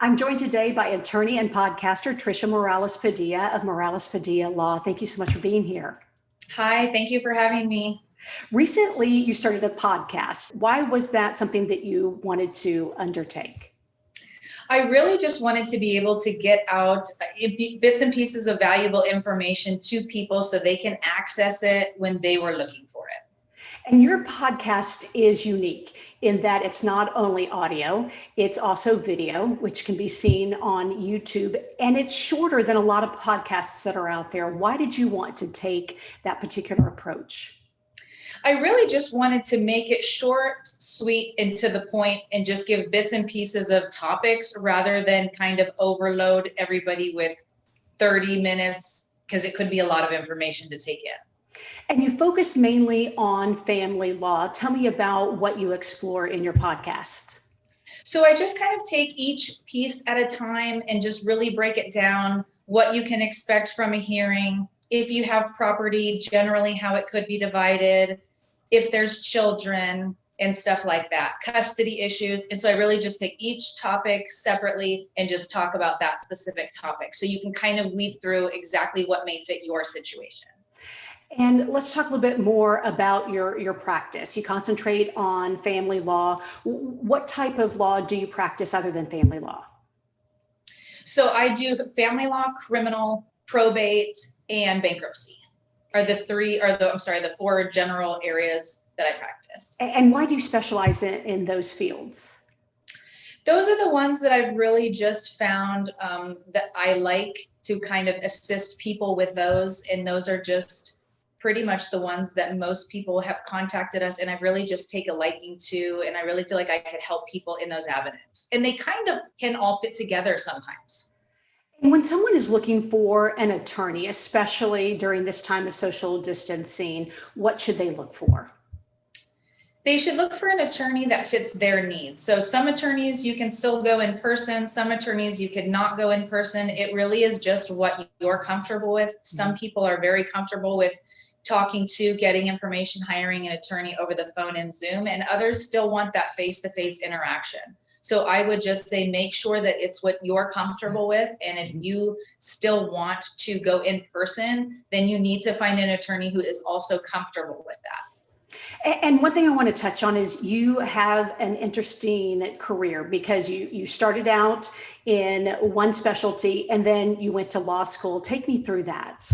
I'm joined today by attorney and podcaster Trisha Morales Padilla of Morales Padilla Law. Thank you so much for being here. Hi, thank you for having me. Recently, you started a podcast. Why was that something that you wanted to undertake? I really just wanted to be able to get out bits and pieces of valuable information to people so they can access it when they were looking for it. And your podcast is unique in that it's not only audio, it's also video, which can be seen on YouTube, and it's shorter than a lot of podcasts that are out there. Why did you want to take that particular approach? I really just wanted to make it short, sweet, and to the point, and just give bits and pieces of topics rather than kind of overload everybody with 30 minutes, because it could be a lot of information to take in. And you focus mainly on family law. Tell me about what you explore in your podcast. So I just kind of take each piece at a time and just really break it down, what you can expect from a hearing, if you have property, generally how it could be divided, if there's children and stuff like that, custody issues. And so I really just take each topic separately and just talk about that specific topic. So you can kind of weed through exactly what may fit your situation. And let's talk a little bit more about your practice. You concentrate on family law. What type of law do you practice other than family law? So I do family law, criminal, probate, and bankruptcy are the four general areas that I practice. And why do you specialize in those fields? Those are the ones that I've really just found that I like to kind of assist people with those. And those are just pretty much the ones that most people have contacted us, and I've really just take a liking to, and I really feel like I could help people in those avenues. And they kind of can all fit together sometimes. And when someone is looking for an attorney, especially during this time of social distancing, what should they look for? They should look for an attorney that fits their needs. So some attorneys you can still go in person, some attorneys you could not go in person. It really is just what you're comfortable with. Some people are very comfortable with talking to, getting information, hiring an attorney over the phone and Zoom, and others still want that face-to-face interaction. So I would just say make sure that it's what you're comfortable with, and if you still want to go in person, then you need to find an attorney who is also comfortable with that. And one thing I want to touch on is you have an interesting career because you started out in one specialty and then you went to law school. Take me through that.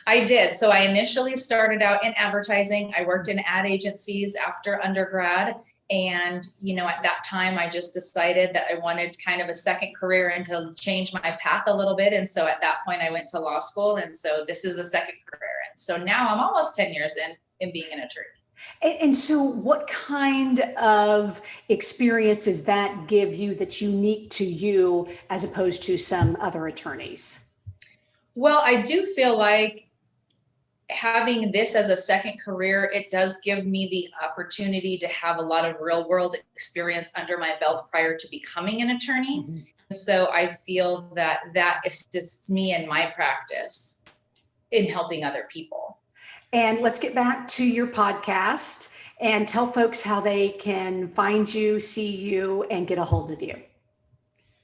I did. So I initially started out in advertising. I worked in ad agencies after undergrad. And, at that time, I just decided that I wanted kind of a second career and to change my path a little bit. And so at that point, I went to law school. And so this is a second career. And so now I'm almost 10 years in being an attorney. And so what kind of experience does that give you that's unique to you as opposed to some other attorneys? Well, I do feel like having this as a second career, it does give me the opportunity to have a lot of real world experience under my belt prior to becoming an attorney. Mm-hmm. So I feel that assists me in my practice in helping other people. And let's get back to your podcast and tell folks how they can find you, see you, and get a hold of you.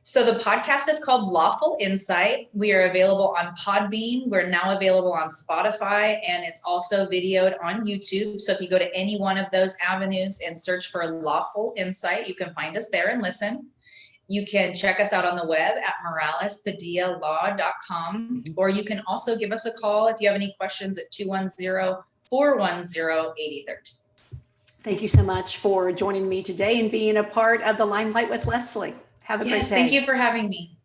So the podcast is called Lawful Insight. We are available on Podbean. We're now available on Spotify, and it's also videoed on YouTube. So if you go to any one of those avenues and search for Lawful Insight, you can find us there and listen. You can check us out on the web at moralespadillaLaw.com, or you can also give us a call if you have any questions at 210-410-8013. Thank you so much for joining me today and being a part of the Limelight with Leslie. Have a great day. Thank you for having me.